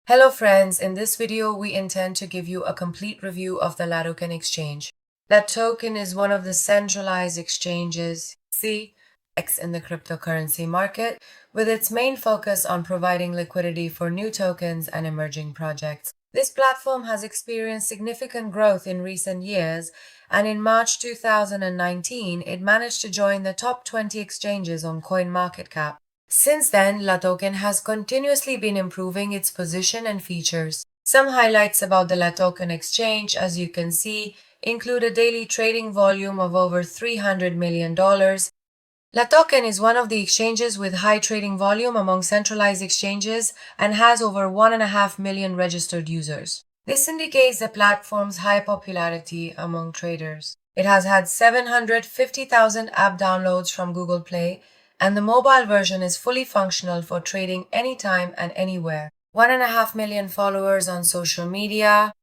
Hello friends, in this video we intend to give you a complete review of the LATOKEN Exchange. LATOKEN is one of the centralized exchanges, CX in the cryptocurrency market, with its main focus on providing liquidity for new tokens and emerging projects. This platform has experienced significant growth in recent years, and in March 2019 it managed to join the top 20 exchanges on CoinMarketCap. Since then, LATOKEN has continuously been improving its position and features. Some highlights about the LATOKEN Exchange, as you can see, include a daily trading volume of over $300 million. LATOKEN is one of the exchanges with high trading volume among centralized exchanges and has over 1.5 million registered users. This indicates the platform's high popularity among traders. It has had 750,000 app downloads from Google Play, and the mobile version is fully functional for trading anytime and anywhere. 1.5 million followers on social media.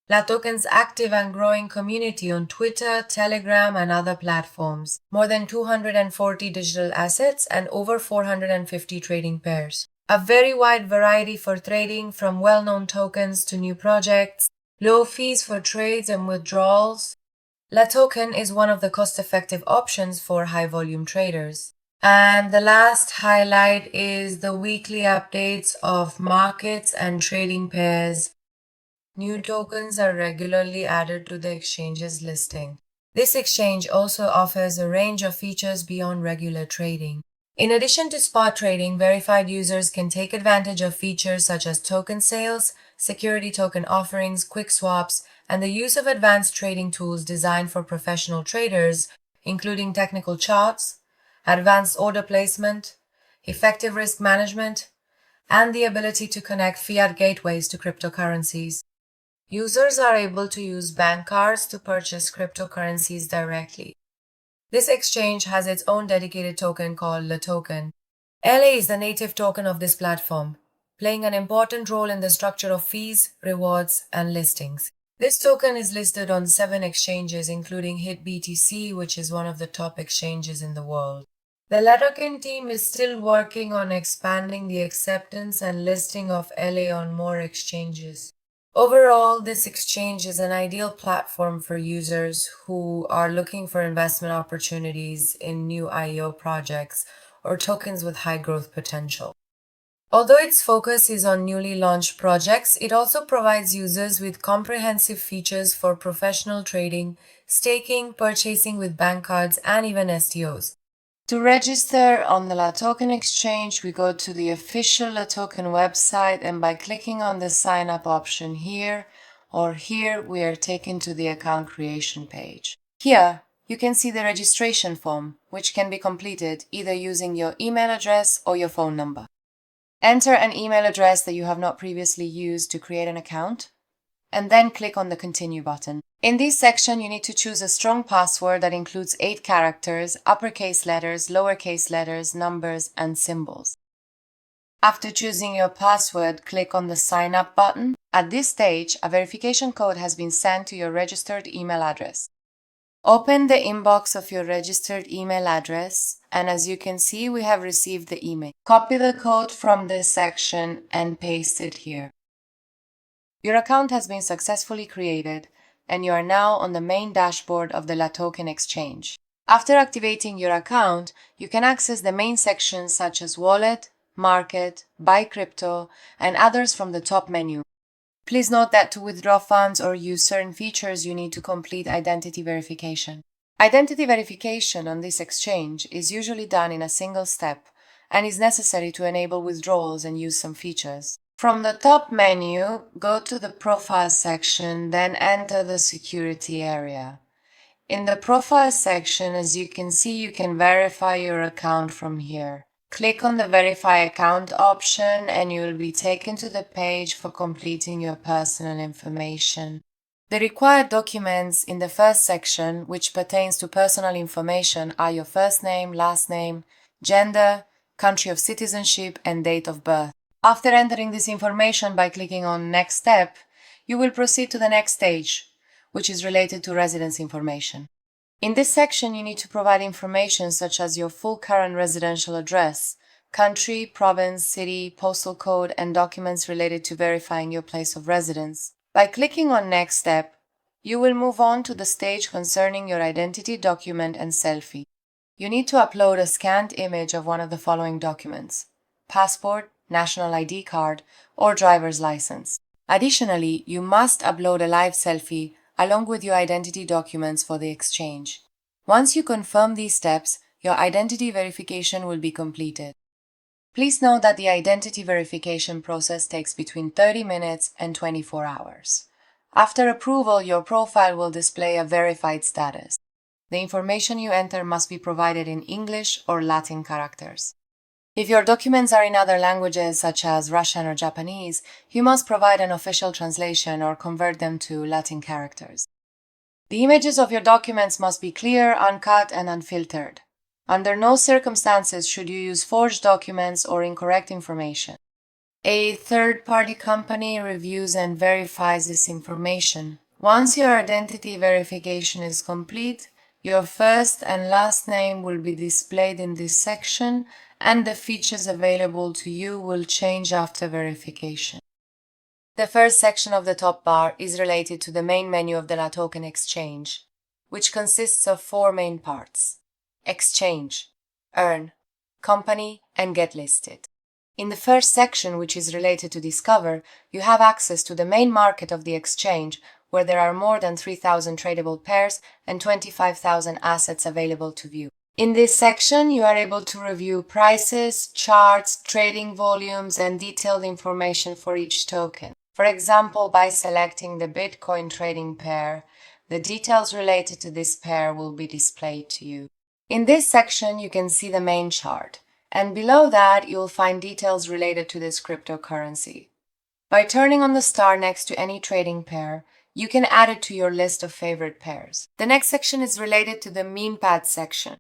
LATOKEN's active and growing community on Twitter, Telegram, and other platforms. More than 240 digital assets and over 450 trading pairs. A very wide variety for trading, from well-known tokens to new projects. Low fees for trades and withdrawals. LATOKEN is one of the cost-effective options for high-volume traders. And the last highlight is the weekly updates of markets and trading pairs. New tokens are regularly added to the exchange's listing. This exchange also offers a range of features beyond regular trading. In addition to spot trading, verified users can take advantage of features such as token sales, security token offerings, quick swaps, and the use of advanced trading tools designed for professional traders, including technical charts, advanced order placement, effective risk management, and the ability to connect fiat gateways to cryptocurrencies. Users are able to use bank cards to purchase cryptocurrencies directly. This exchange has its own dedicated token called LATOKEN. LA is the native token of this platform, playing an important role in the structure of fees, rewards, and listings. This token is listed on 7 exchanges, including HitBTC, which is one of the top exchanges in the world. The LATOKEN team is still working on expanding the acceptance and listing of LA on more exchanges. Overall, this exchange is an ideal platform for users who are looking for investment opportunities in new IEO projects or tokens with high growth potential. Although its focus is on newly launched projects, it also provides users with comprehensive features for professional trading, staking, purchasing with bank cards, and even STOs. To register on the LATOKEN Exchange, we go to the official LATOKEN website, and by clicking on the sign up option here or here, we are taken to the account creation page. Here, you can see the registration form, which can be completed either using your email address or your phone number. Enter an email address that you have not previously used to create an account, and then click on the Continue button. In this section, you need to choose a strong password that includes 8 characters, uppercase letters, lowercase letters, numbers, and symbols. After choosing your password, click on the Sign Up button. At this stage, a verification code has been sent to your registered email address. Open the inbox of your registered email address, and as you can see, we have received the email. Copy the code from this section and paste it here. Your account has been successfully created, and you are now on the main dashboard of the LATOKEN Exchange. After activating your account, you can access the main sections such as Wallet, Market, Buy Crypto, and others from the top menu. Please note that to withdraw funds or use certain features, you need to complete identity verification. Identity verification on this exchange is usually done in a single step and is necessary to enable withdrawals and use some features. From the top menu, go to the Profile section, then enter the Security area. In the Profile section, as you can see, you can verify your account from here. Click on the Verify Account option and you will be taken to the page for completing your personal information. The required documents in the first section, which pertains to personal information, are your first name, last name, gender, country of citizenship, and date of birth. After entering this information by clicking on Next Step, you will proceed to the next stage, which is related to residence information. In this section, you need to provide information such as your full current residential address, country, province, city, postal code, and documents related to verifying your place of residence. By clicking on Next Step, you will move on to the stage concerning your identity document and selfie. You need to upload a scanned image of one of the following documents: passport, national ID card, or driver's license. Additionally, you must upload a live selfie along with your identity documents for the exchange. Once you confirm these steps, your identity verification will be completed. Please note that the identity verification process takes between 30 minutes and 24 hours. After approval, your profile will display a verified status. The information you enter must be provided in English or Latin characters. If your documents are in other languages such as Russian or Japanese, you must provide an official translation or convert them to Latin characters. The images of your documents must be clear, uncut, and unfiltered. Under no circumstances should you use forged documents or incorrect information. A third-party company reviews and verifies this information. Once your identity verification is complete, your first and last name will be displayed in this section, and the features available to you will change after verification. The first section of the top bar is related to the main menu of the LATOKEN Exchange, which consists of 4 main parts: Exchange, Earn, Company, and Get Listed. In the first section, which is related to Discover, you have access to the main market of the exchange, where there are more than 3,000 tradable pairs and 25,000 assets available to view. In this section, you are able to review prices, charts, trading volumes, and detailed information for each token. For example, by selecting the Bitcoin trading pair, the details related to this pair will be displayed to you. In this section, you can see the main chart, and below that, you'll find details related to this cryptocurrency. By turning on the star next to any trading pair, you can add it to your list of favorite pairs. The next section is related to the meme pad section.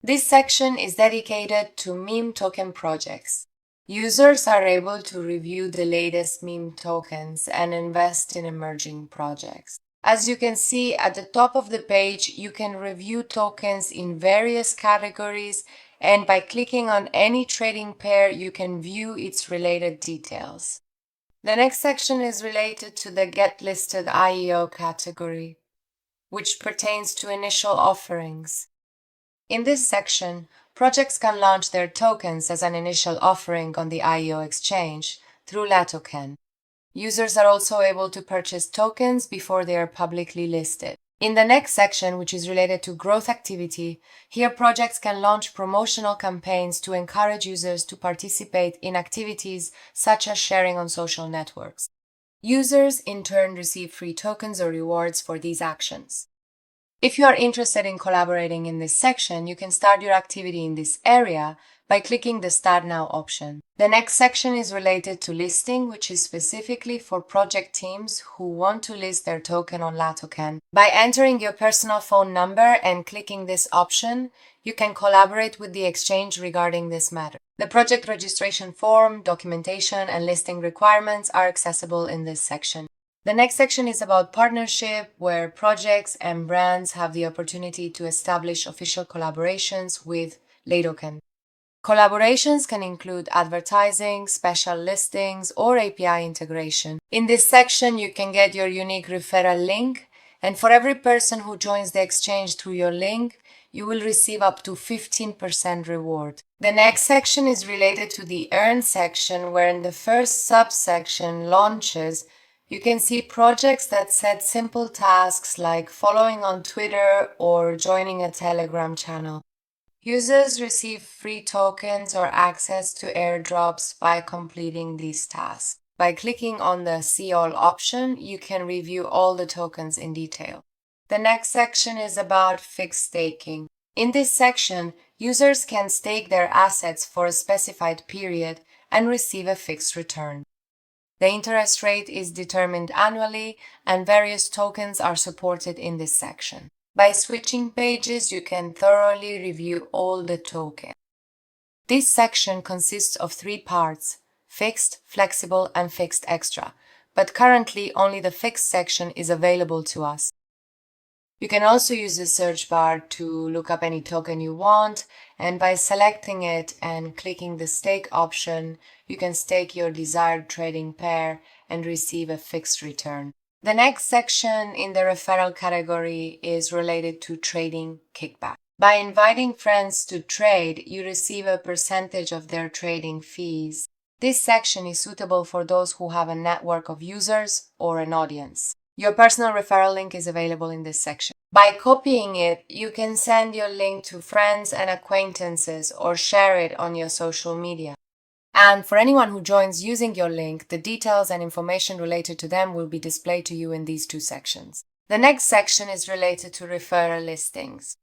This section is dedicated to meme token projects. Users are able to review the latest meme tokens and invest in emerging projects. As you can see at the top of the page, you can review tokens in various categories, and by clicking on any trading pair, you can view its related details. The next section is related to the Get Listed IEO category, which pertains to initial offerings. In this section, projects can launch their tokens as an initial offering on the IEO exchange through LATOKEN. Users are also able to purchase tokens before they are publicly listed. In the next section, which is related to growth activity, here projects can launch promotional campaigns to encourage users to participate in activities such as sharing on social networks. Users, in turn, receive free tokens or rewards for these actions. If you are interested in collaborating in this section, you can start your activity in this area by clicking the Start Now option. The next section is related to listing, which is specifically for project teams who want to list their token on LATOKEN. By entering your personal phone number and clicking this option, you can collaborate with the exchange regarding this matter. The project registration form, documentation, and listing requirements are accessible in this section. The next section is about partnership, where projects and brands have the opportunity to establish official collaborations with LATOKEN. Collaborations can include advertising, special listings, or API integration. In this section, you can get your unique referral link, and for every person who joins the exchange through your link, you will receive up to 15% reward. The next section is related to the Earn section, where in the first subsection, Launches, you can see projects that set simple tasks like following on Twitter or joining a Telegram channel. Users receive free tokens or access to airdrops by completing these tasks. By clicking on the See All option, you can review all the tokens in detail. The next section is about fixed staking. In this section, users can stake their assets for a specified period and receive a fixed return. The interest rate is determined annually, and various tokens are supported in this section. By switching pages, you can thoroughly review all the tokens. This section consists of 3 parts: Fixed, Flexible, and Fixed Extra, but currently only the Fixed section is available to us. You can also use the search bar to look up any token you want, and by selecting it and clicking the stake option, you can stake your desired trading pair and receive a fixed return. The next section in the referral category is related to trading kickback. By inviting friends to trade, you receive a percentage of their trading fees. This section is suitable for those who have a network of users or an audience. Your personal referral link is available in this section. By copying it, you can send your link to friends and acquaintances or share it on your social media. And for anyone who joins using your link, the details and information related to them will be displayed to you in these two sections. The next section is related to referral listings.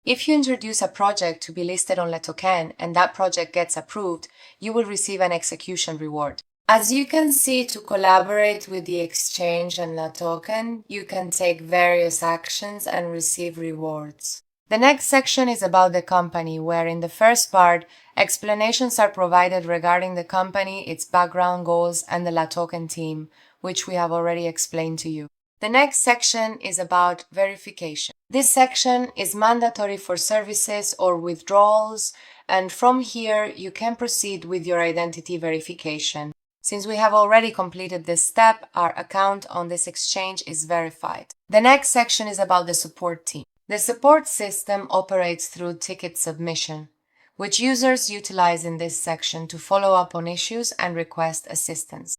If you introduce a project to be listed on LATOKEN and that project gets approved, you will receive an execution reward. As you can see, to collaborate with the exchange and LATOKEN, you can take various actions and receive rewards. The next section is about the company, where in the first part, explanations are provided regarding the company, its background, goals, and the LATOKEN team, which we have already explained to you. The next section is about verification. This section is mandatory for services or withdrawals, and from here you can proceed with your identity verification. Since we have already completed this step, our account on this exchange is verified. The next section is about the support team. The support system operates through ticket submission, which users utilize in this section to follow up on issues and request assistance.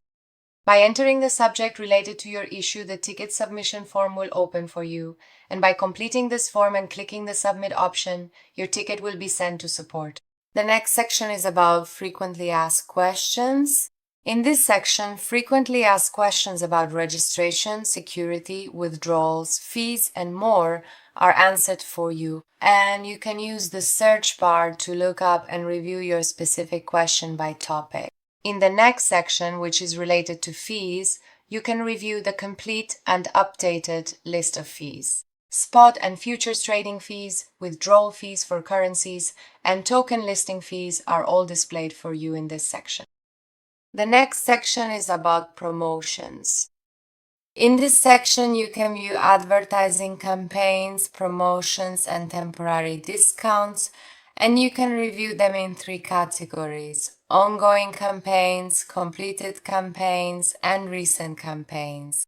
By entering the subject related to your issue, the ticket submission form will open for you, and by completing this form and clicking the submit option, your ticket will be sent to support. The next section is about frequently asked questions. In this section, frequently asked questions about registration, security, withdrawals, fees, and more are answered for you, and you can use the search bar to look up and review your specific question by topic. In the next section, which is related to fees, you can review the complete and updated list of fees. Spot and futures trading fees, withdrawal fees for currencies, and token listing fees are all displayed for you in this section. The next section is about promotions. In this section, you can view advertising campaigns, promotions, and temporary discounts, and you can review them in three categories: ongoing campaigns, completed campaigns, and recent campaigns.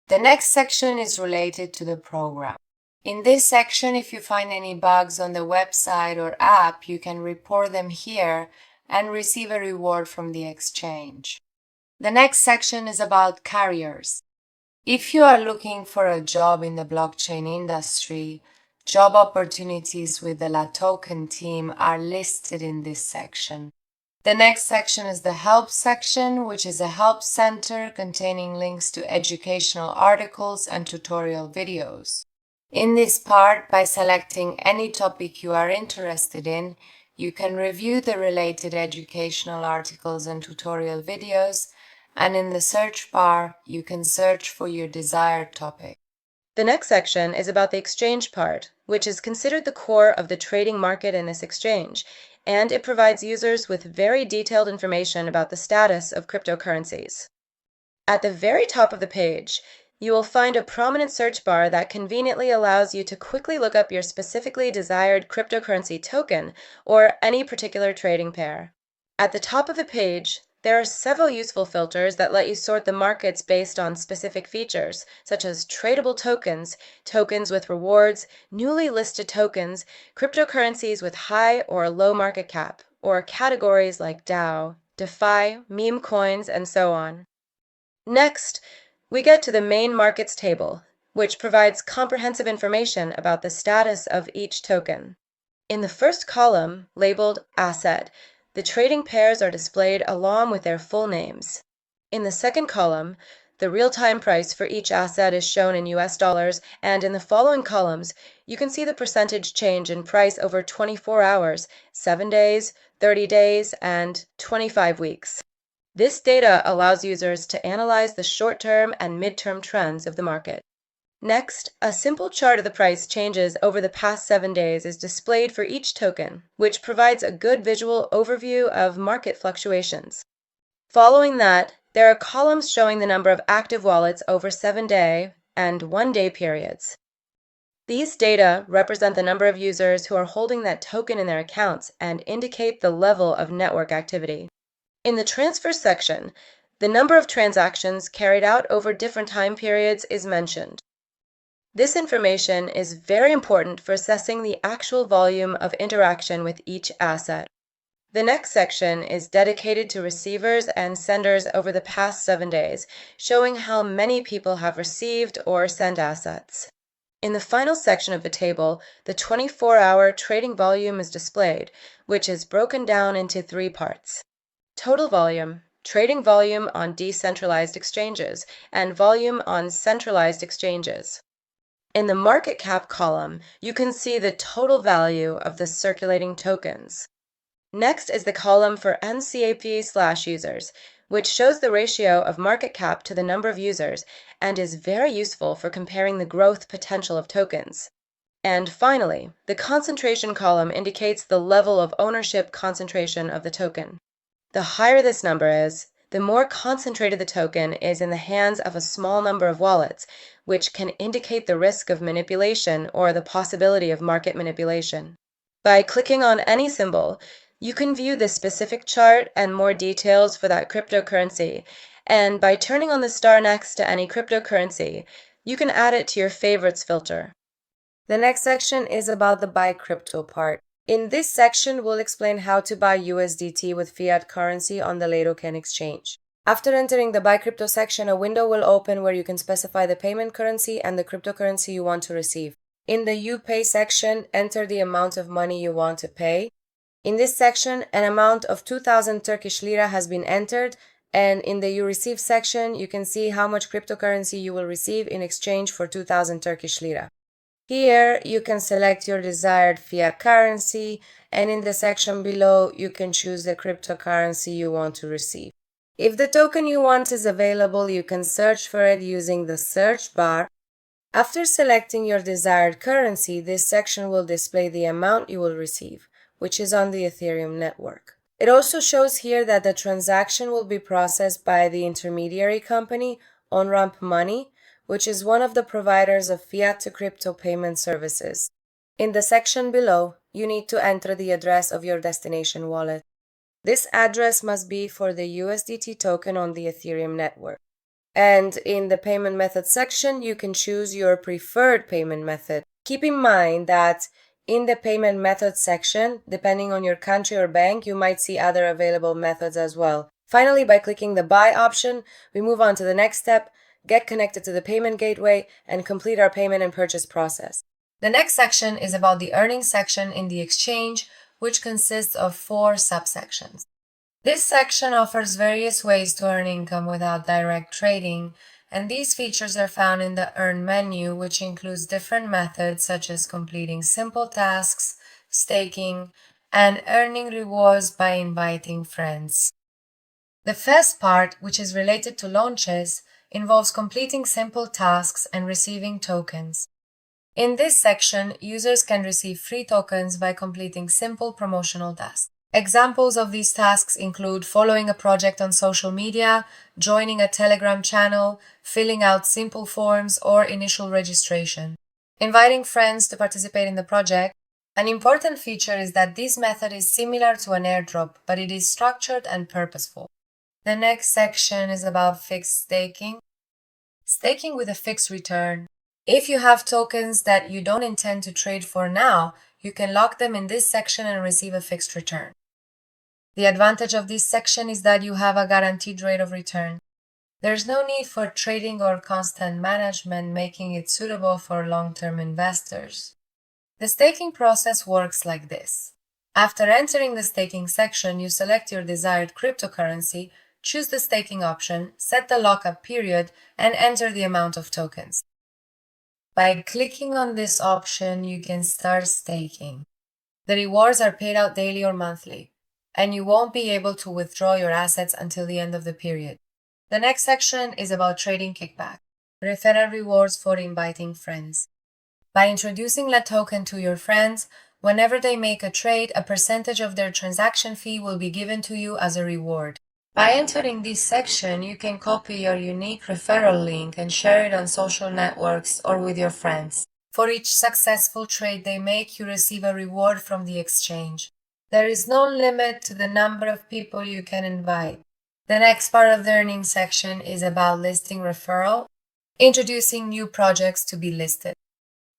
The next section is related to the program. In this section, if you find any bugs on the website or app, you can report them here and receive a reward from the exchange. The next section is about carriers. If you are looking for a job in the blockchain industry, job opportunities with the LATOKEN team are listed in this section. The next section is the help section, which is a help center containing links to educational articles and tutorial videos. In this part, by selecting any topic you are interested in, you can review the related educational articles and tutorial videos, and in the search bar, you can search for your desired topic. The next section is about the exchange part, which is considered the core of the trading market in this exchange, and it provides users with very detailed information about the status of cryptocurrencies. At the very top of the page, you will find a prominent search bar that conveniently allows you to quickly look up your specifically desired cryptocurrency token or any particular trading pair. At the top of the page, there are several useful filters that let you sort the markets based on specific features, such as tradable tokens, tokens with rewards, newly listed tokens, cryptocurrencies with high or low market cap, or categories like DAO, DeFi, meme coins, and so on. Next, we get to the main markets table, which provides comprehensive information about the status of each token. In the first column, labeled Asset, the trading pairs are displayed along with their full names. In the second column, the real-time price for each asset is shown in US dollars, and in the following columns, you can see the percentage change in price over 24 hours, 7 days, 30 days, and 25 weeks. This data allows users to analyze the short-term and mid-term trends of the market. Next, a simple chart of the price changes over the past 7 days is displayed for each token, which provides a good visual overview of market fluctuations. Following that, there are columns showing the number of active wallets over 7-day and 1-day periods. These data represent the number of users who are holding that token in their accounts and indicate the level of network activity. In the transfer section, the number of transactions carried out over different time periods is mentioned. This information is very important for assessing the actual volume of interaction with each asset. The next section is dedicated to receivers and senders over the past 7 days, showing how many people have received or sent assets. In the final section of the table, the 24-hour trading volume is displayed, which is broken down into 3 parts: total volume, trading volume on decentralized exchanges, and volume on centralized exchanges. In the market cap column, you can see the total value of the circulating tokens. Next is the column for MCAP/users, which shows the ratio of market cap to the number of users and is very useful for comparing the growth potential of tokens. And finally, the concentration column indicates the level of ownership concentration of the token. The higher this number is, the more concentrated the token is in the hands of a small number of wallets, which can indicate the risk of manipulation or the possibility of market manipulation. By clicking on any symbol, you can view the specific chart and more details for that cryptocurrency, and by turning on the star next to any cryptocurrency, you can add it to your favorites filter. The next section is about the buy crypto part. In this section, we'll explain how to buy USDT with fiat currency on the LATOKEN Exchange. After entering the buy crypto section, a window will open where you can specify the payment currency and the cryptocurrency you want to receive. In the You Pay section, enter the amount of money you want to pay. In this section, an amount of 2,000 Turkish lira has been entered, and in the You Receive section, you can see how much cryptocurrency you will receive in exchange for 2,000 Turkish lira. Here, you can select your desired fiat currency, and in the section below, you can choose the cryptocurrency you want to receive. If the token you want is available, you can search for it using the search bar. After selecting your desired currency, this section will display the amount you will receive, which is on the Ethereum network. It also shows here that the transaction will be processed by the intermediary company, OnRamp Money, which is one of the providers of fiat to crypto payment services. In the section below, you need to enter the address of your destination wallet. This address must be for the USDT token on the Ethereum network. And in the payment method section, you can choose your preferred payment method. Keep in mind that in the payment method section, depending on your country or bank, you might see other available methods as well. Finally, by clicking the buy option, we move on to the next step, get connected to the payment gateway, and complete our payment and purchase process. The next section is about the earnings section in the exchange, which consists of 4 subsections. This section offers various ways to earn income without direct trading, and these features are found in the Earn menu, which includes different methods such as completing simple tasks, staking, and earning rewards by inviting friends. The first part, which is related to launches, involves completing simple tasks and receiving tokens. In this section, users can receive free tokens by completing simple promotional tasks. Examples of these tasks include following a project on social media, joining a Telegram channel, filling out simple forms, or initial registration. Inviting friends to participate in the project. An important feature is that this method is similar to an airdrop, but it is structured and purposeful. The next section is about fixed staking. Staking with a fixed return. If you have tokens that you don't intend to trade for now, you can lock them in this section and receive a fixed return. The advantage of this section is that you have a guaranteed rate of return. There's no need for trading or constant management, making it suitable for long-term investors. The staking process works like this. After entering the staking section, you select your desired cryptocurrency, choose the staking option, set the lockup period, and enter the amount of tokens. By clicking on this option, you can start staking. The rewards are paid out daily or monthly, and you won't be able to withdraw your assets until the end of the period. The next section is about trading kickback, referral rewards for inviting friends. By introducing LATOKEN to your friends, whenever they make a trade, a percentage of their transaction fee will be given to you as a reward. By entering this section, you can copy your unique referral link and share it on social networks or with your friends. For each successful trade they make, you receive a reward from the exchange. There is no limit to the number of people you can invite. The next part of the earnings section is about listing referral, introducing new projects to be listed.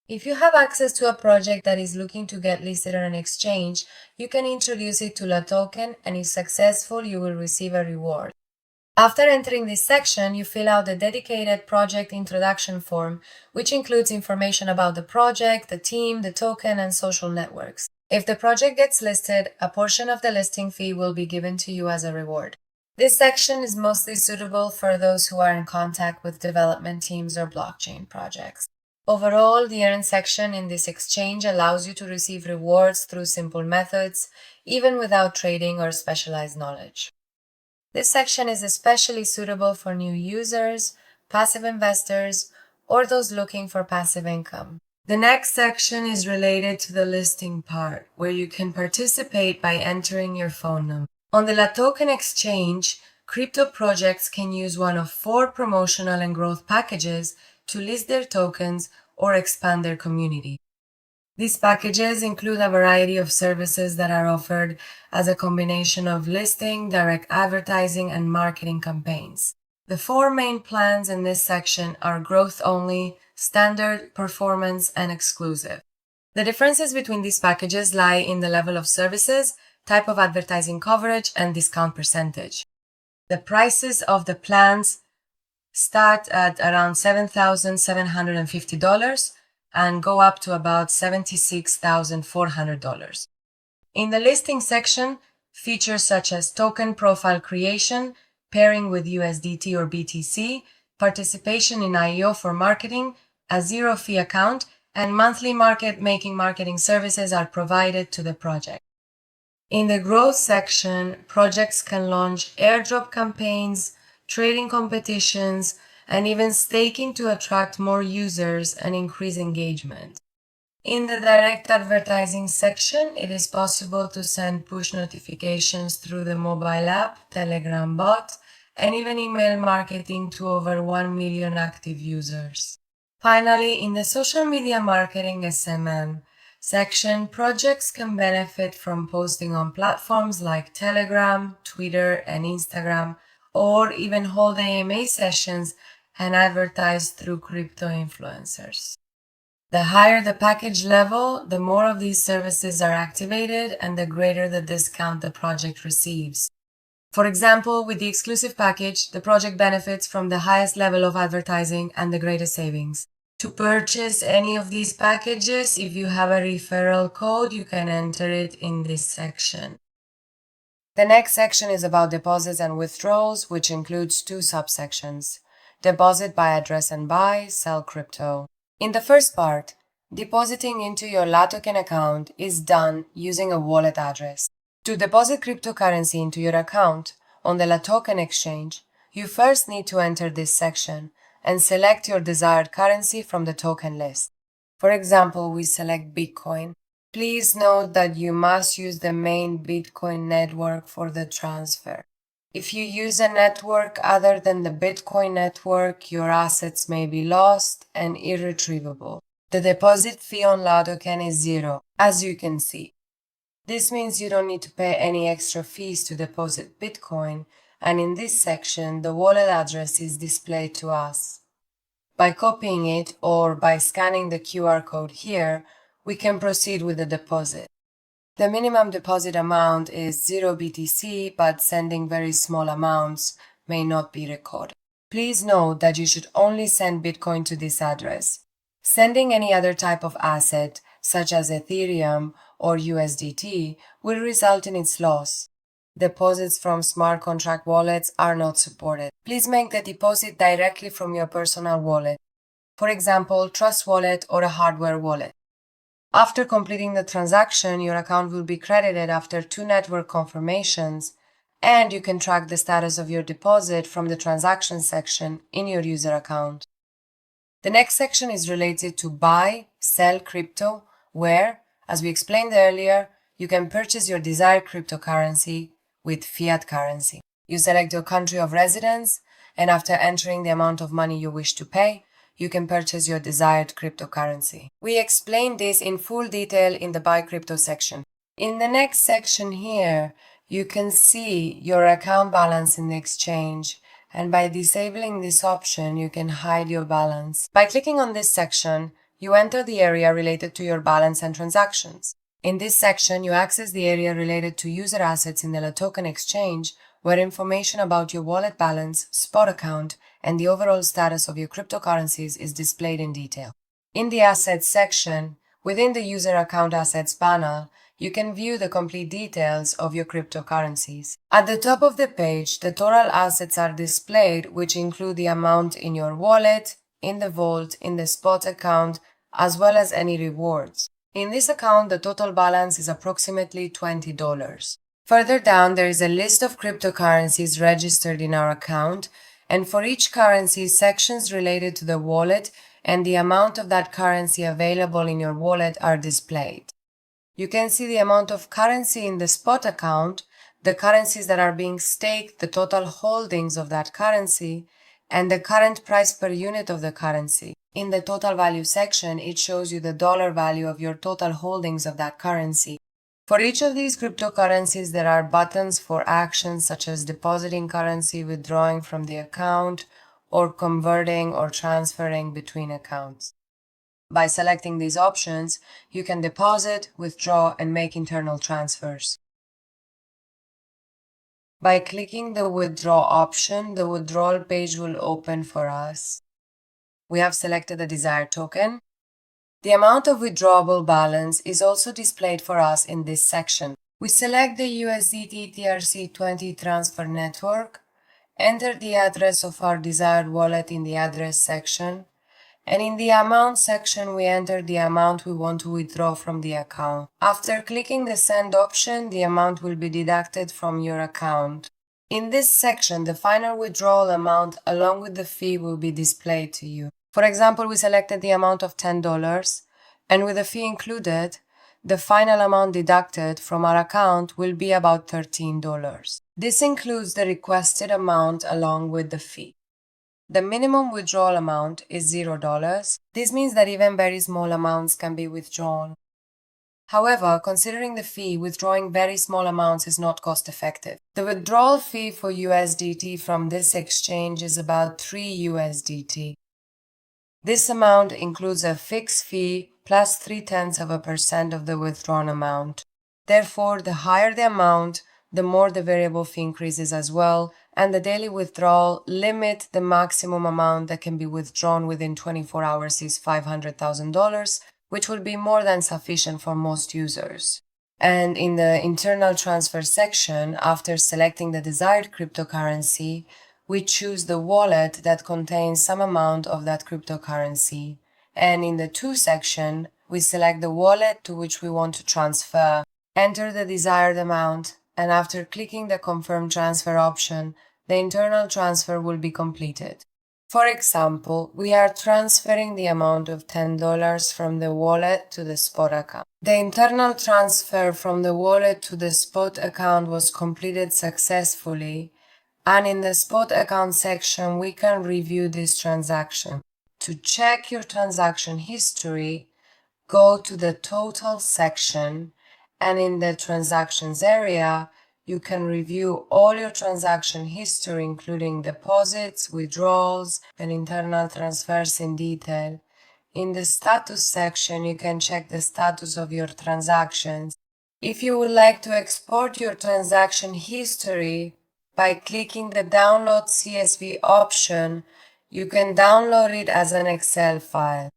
If you have access to a project that is looking to get listed on an exchange, you can introduce it to LATOKEN, and if successful, you will receive a reward. After entering this section, you fill out the dedicated project introduction form, which includes information about the project, the team, the token, and social networks. If the project gets listed, a portion of the listing fee will be given to you as a reward. This section is mostly suitable for those who are in contact with development teams or blockchain projects. Overall, the Earn section in this exchange allows you to receive rewards through simple methods, even without trading or specialized knowledge. This section is especially suitable for new users, passive investors, or those looking for passive income. The next section is related to the listing part, where you can participate by entering your phone number. On the LATOKEN Exchange, crypto projects can use one of 4 promotional and growth packages to list their tokens or expand their community. These packages include a variety of services that are offered as a combination of listing, direct advertising, and marketing campaigns. The 4 main plans in this section are growth only, standard, performance, and exclusive. The differences between these packages lie in the level of services, type of advertising coverage, and discount percentage. The prices of the plans start at around $7,750 and go up to about $76,400. In the listing section, features such as token profile creation, pairing with USDT or BTC, participation in IEO for marketing, a zero-fee account, and monthly market-making marketing services are provided to the project. In the growth section, projects can launch airdrop campaigns, trading competitions, and even staking to attract more users and increase engagement. In the direct advertising section, it is possible to send push notifications through the mobile app, Telegram bot, and even email marketing to over 1 million active users. Finally, in the social media marketing SMM section, projects can benefit from posting on platforms like Telegram, Twitter, and Instagram, or even hold AMA sessions and advertise through crypto influencers. The higher the package level, the more of these services are activated and the greater the discount the project receives. For example, with the exclusive package, the project benefits from the highest level of advertising and the greatest savings. To purchase any of these packages, if you have a referral code, you can enter it in this section. The next section is about deposits and withdrawals, which includes 2 subsections: deposit by address and buy, sell crypto. In the first part, depositing into your LATOKEN account is done using a wallet address. To deposit cryptocurrency into your account on the LATOKEN Exchange, you first need to enter this section and select your desired currency from the token list. For example, we select Bitcoin. Please note that you must use the main Bitcoin network for the transfer. If you use a network other than the Bitcoin network, your assets may be lost and irretrievable. The deposit fee on LATOKEN is 0, as you can see. This means you don't need to pay any extra fees to deposit Bitcoin, and in this section, the wallet address is displayed to us. By copying it or by scanning the QR code here, we can proceed with the deposit. The minimum deposit amount is 0 BTC, but sending very small amounts may not be recorded. Please note that you should only send Bitcoin to this address. Sending any other type of asset, such as Ethereum or USDT, will result in its loss. Deposits from smart contract wallets are not supported. Please make the deposit directly from your personal wallet, for example, Trust Wallet or a hardware wallet. After completing the transaction, your account will be credited after 2 network confirmations, and you can track the status of your deposit from the transaction section in your user account. The next section is related to buy, sell crypto, where, as we explained earlier, you can purchase your desired cryptocurrency with fiat currency. You select your country of residence, and after entering the amount of money you wish to pay, you can purchase your desired cryptocurrency. We explain this in full detail in the Buy Crypto section. In the next section here, you can see your account balance in the exchange, and by disabling this option, you can hide your balance. By clicking on this section, you enter the area related to your balance and transactions. In this section, you access the area related to user assets in the LATOKEN Exchange, where information about your wallet balance, spot account, and the overall status of your cryptocurrencies is displayed in detail. In the Assets section, within the User Account Assets panel, you can view the complete details of your cryptocurrencies. At the top of the page, the total assets are displayed, which include the amount in your wallet, in the vault, in the spot account, as well as any rewards. In this account, the total balance is approximately $20. Further down, there is a list of cryptocurrencies registered in our account, and for each currency, sections related to the wallet and the amount of that currency available in your wallet are displayed. You can see the amount of currency in the spot account, the currencies that are being staked, the total holdings of that currency, and the current price per unit of the currency. In the total value section, it shows you the dollar value of your total holdings of that currency. For each of these cryptocurrencies, there are buttons for actions such as depositing currency, withdrawing from the account, or converting or transferring between accounts. By selecting these options, you can deposit, withdraw, and make internal transfers. By clicking the withdraw option, the withdrawal page will open for us. We have selected the desired token. The amount of withdrawable balance is also displayed for us in this section. We select the USDT TRC20 transfer network, enter the address of our desired wallet in the address section, and in the amount section, we enter the amount we want to withdraw from the account. After clicking the send option, the amount will be deducted from your account. In this section, the final withdrawal amount along with the fee will be displayed to you. For example, we selected the amount of $10, and with the fee included, the final amount deducted from our account will be about $13. This includes the requested amount along with the fee. The minimum withdrawal amount is $0. This means that even very small amounts can be withdrawn. However, considering the fee, withdrawing very small amounts is not cost-effective. The withdrawal fee for USDT from this exchange is about 3 USDT. This amount includes a fixed fee plus 0.3% of the withdrawn amount. Therefore, the higher the amount, the more the variable fee increases as well, and the daily withdrawal limit, the maximum amount that can be withdrawn within 24 hours is $500,000, which will be more than sufficient for most users. And in the internal transfer section, after selecting the desired cryptocurrency, we choose the wallet that contains some amount of that cryptocurrency. And in the To section, we select the wallet to which we want to transfer, enter the desired amount, and after clicking the Confirm Transfer option, the internal transfer will be completed. For example, we are transferring the amount of $10 from the wallet to the spot account. The internal transfer from the wallet to the spot account was completed successfully, and in the spot account section, we can review this transaction. To check your transaction history, go to the Total section, and in the Transactions area, you can review all your transaction history, including deposits, withdrawals, and internal transfers in detail. In the Status section, you can check the status of your transactions. If you would like to export your transaction history, by clicking the Download CSV option, you can download it as an Excel file.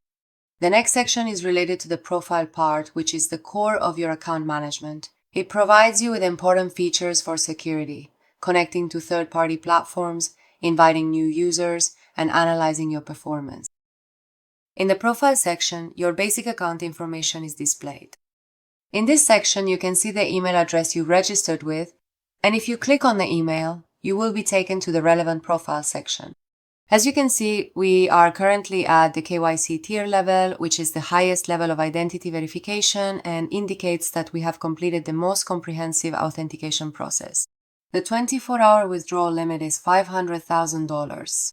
The next section is related to the profile part, which is the core of your account management. It provides you with important features for security, connecting to third-party platforms, inviting new users, and analyzing your performance. In the profile section, your basic account information is displayed. In this section, you can see the email address you registered with, and if you click on the email, you will be taken to the relevant profile section. As you can see, we are currently at the KYC tier level, which is the highest level of identity verification and indicates that we have completed the most comprehensive authentication process. The 24-hour withdrawal limit is $500,000.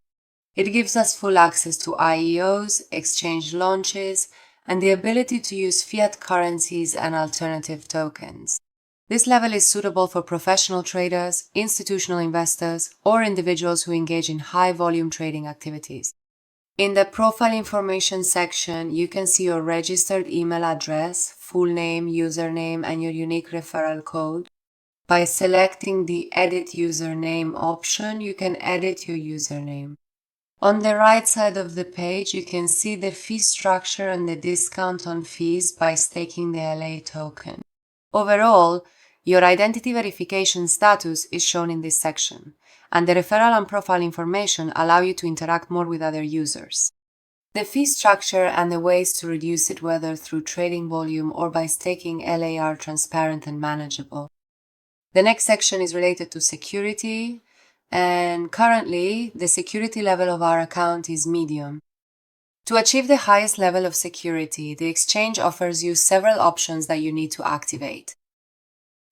It gives us full access to IEOs, exchange launches, and the ability to use fiat currencies and alternative tokens. This level is suitable for professional traders, institutional investors, or individuals who engage in high-volume trading activities. In the Profile Information section, you can see your registered email address, full name, username, and your unique referral code. By selecting the Edit Username option, you can edit your username. On the right side of the page, you can see the fee structure and the discount on fees by staking the LA token. Overall, your identity verification status is shown in this section, and the referral and profile information allow you to interact more with other users. The fee structure and the ways to reduce it, whether through trading volume or by staking LA, are transparent and manageable. The next section is related to security, and currently the security level of our account is medium. To achieve the highest level of security, the exchange offers you several options that you need to activate.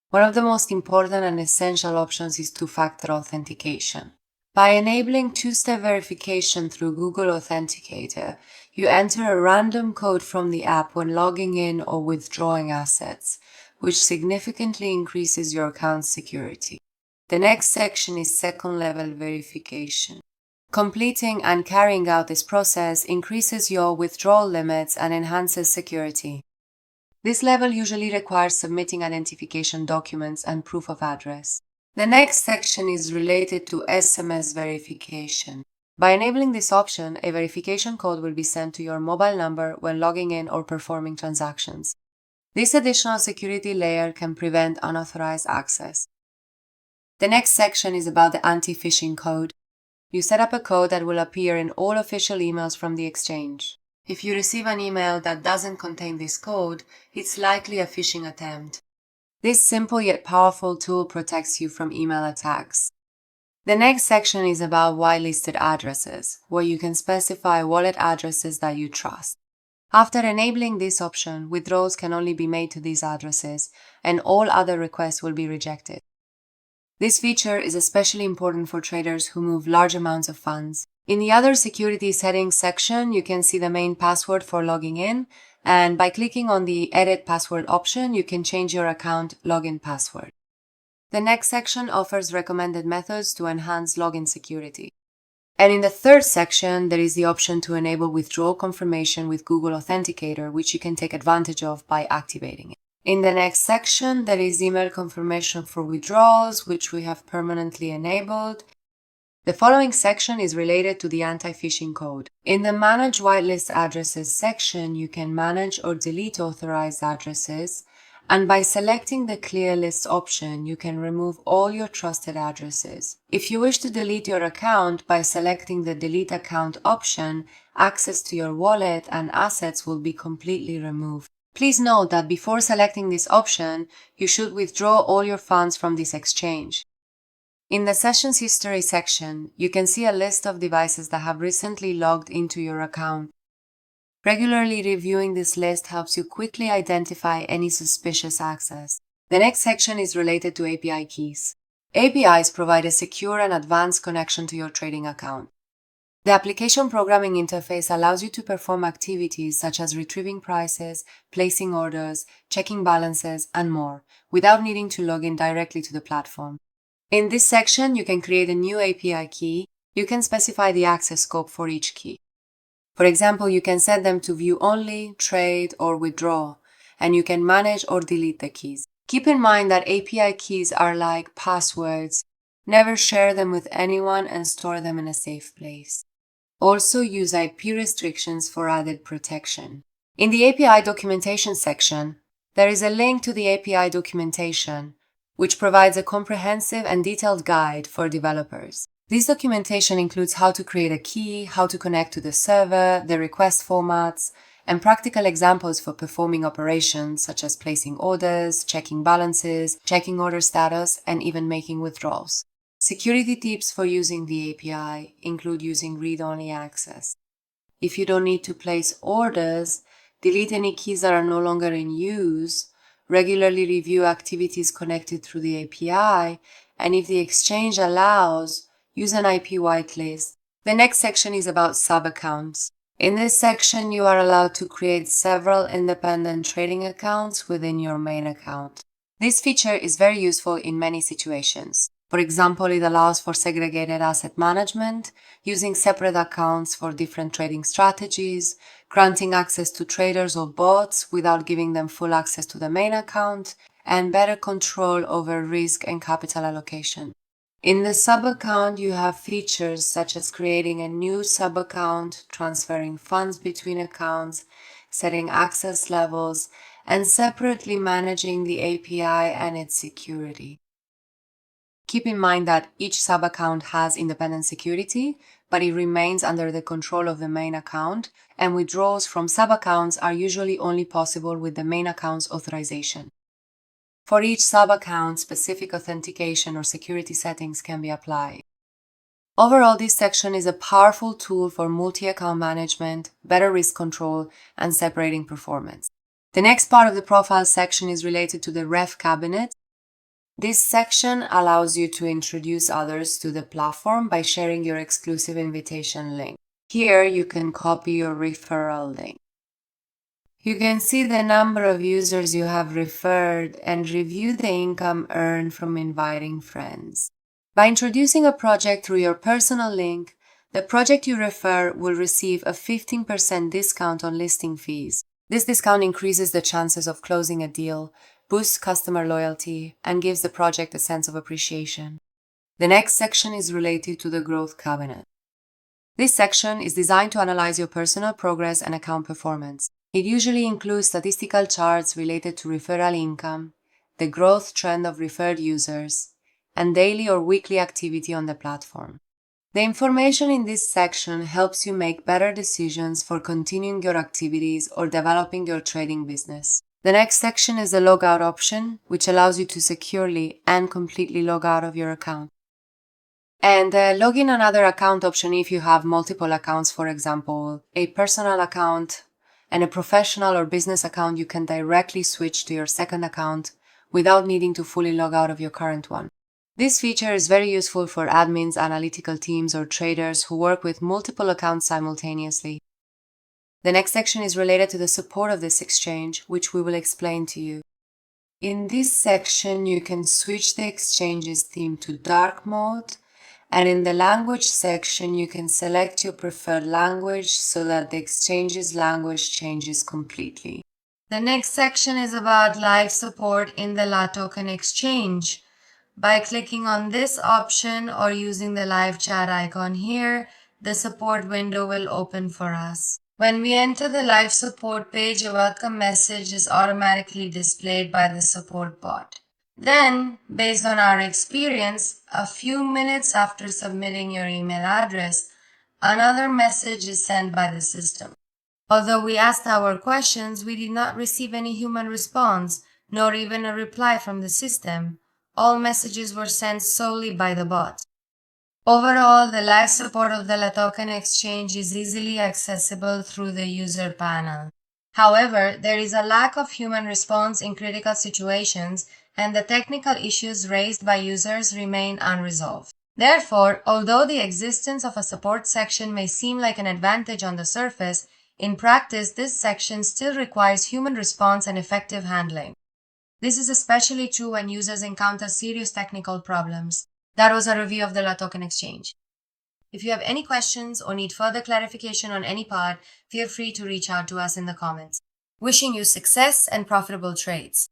One of the most important and essential options is two-factor authentication. By enabling two-step verification through Google Authenticator, you enter a random code from the app when logging in or withdrawing assets, which significantly increases your account's security. The next section is second-level verification. Completing and carrying out this process increases your withdrawal limits and enhances security. This level usually requires submitting identification documents and proof of address. The next section is related to SMS verification. By enabling this option, a verification code will be sent to your mobile number when logging in or performing transactions. This additional security layer can prevent unauthorized access. The next section is about the anti-phishing code. You set up a code that will appear in all official emails from the exchange. If you receive an email that doesn't contain this code, it's likely a phishing attempt. This simple yet powerful tool protects you from email attacks. The next section is about whitelisted addresses, where you can specify wallet addresses that you trust. After enabling this option, withdrawals can only be made to these addresses, and all other requests will be rejected. This feature is especially important for traders who move large amounts of funds. In the Other Security Settings section, you can see the main password for logging in, and by clicking on the Edit Password option, you can change your account login password. The next section offers recommended methods to enhance login security. And in the third section, there is the option to enable withdrawal confirmation with Google Authenticator, which you can take advantage of by activating it. In the next section, there is email confirmation for withdrawals, which we have permanently enabled. The following section is related to the anti-phishing code. In the Manage Whitelist Addresses section, you can manage or delete authorized addresses, and by selecting the Clear List option, you can remove all your trusted addresses. If you wish to delete your account, by selecting the Delete Account option, access to your wallet and assets will be completely removed. Please note that before selecting this option, you should withdraw all your funds from this exchange. In the Sessions History section, you can see a list of devices that have recently logged into your account. Regularly reviewing this list helps you quickly identify any suspicious access. The next section is related to API keys. APIs provide a secure and advanced connection to your trading account. The application programming interface allows you to perform activities such as retrieving prices, placing orders, checking balances, and more, without needing to log in directly to the platform. In this section, you can create a new API key. You can specify the access scope for each key. For example, you can set them to view only, trade, or withdraw, and you can manage or delete the keys. Keep in mind that API keys are like passwords. Never share them with anyone and store them in a safe place. Also use IP restrictions for added protection. In the API documentation section, there is a link to the API documentation, which provides a comprehensive and detailed guide for developers. This documentation includes how to create a key, how to connect to the server, the request formats, and practical examples for performing operations such as placing orders, checking balances, checking order status, and even making withdrawals. Security tips for using the API include using read-only access. If you don't need to place orders, delete any keys that are no longer in use, regularly review activities connected through the API, and if the exchange allows, use an IP whitelist. The next section is about sub-accounts. In this section, you are allowed to create several independent trading accounts within your main account. This feature is very useful in many situations. For example, it allows for segregated asset management, using separate accounts for different trading strategies, granting access to traders or bots without giving them full access to the main account, and better control over risk and capital allocation. In the sub-account, you have features such as creating a new sub-account, transferring funds between accounts, setting access levels, and separately managing the API and its security. Keep in mind that each sub-account has independent security, but it remains under the control of the main account, and withdrawals from sub-accounts are usually only possible with the main account's authorization. For each sub-account, specific authentication or security settings can be applied. Overall, this section is a powerful tool for multi-account management, better risk control, and separating performance. The next part of the profile section is related to the Ref cabinet. This section allows you to introduce others to the platform by sharing your exclusive invitation link. Here, you can copy your referral link. You can see the number of users you have referred and review the income earned from inviting friends. By introducing a project through your personal link, the project you refer will receive a 15% discount on listing fees. This discount increases the chances of closing a deal, boosts customer loyalty, and gives the project a sense of appreciation. The next section is related to the Growth Cabinet. This section is designed to analyze your personal progress and account performance. It usually includes statistical charts related to referral income, the growth trend of referred users, and daily or weekly activity on the platform. The information in this section helps you make better decisions for continuing your activities or developing your trading business. The next section is the Logout option, which allows you to securely and completely log out of your account. And the Login Another Account option if you have multiple accounts, for example, a personal account and a professional or business account, you can directly switch to your second account without needing to fully log out of your current one. This feature is very useful for admins, analytical teams, or traders who work with multiple accounts simultaneously. The next section is related to the support of this exchange, which we will explain to you. In this section, you can switch the exchange's theme to dark mode, and in the language section, you can select your preferred language so that the exchange's language changes completely. The next section is about live support in the LATOKEN Exchange. By clicking on this option or using the live chat icon here, the support window will open for us. When we enter the live support page, a welcome message is automatically displayed by the support bot. Then, based on our experience, a few minutes after submitting your email address, another message is sent by the system. Although we asked our questions, we did not receive any human response, nor even a reply from the system. All messages were sent solely by the bot. Overall, the live support of the LATOKEN Exchange is easily accessible through the user panel. However, there is a lack of human response in critical situations, and the technical issues raised by users remain unresolved. Therefore, although the existence of a support section may seem like an advantage on the surface, in practice this section still requires human response and effective handling. This is especially true when users encounter serious technical problems. That was a review of the LATOKEN Exchange. If you have any questions or need further clarification on any part, feel free to reach out to us in the comments. Wishing you success and profitable trades.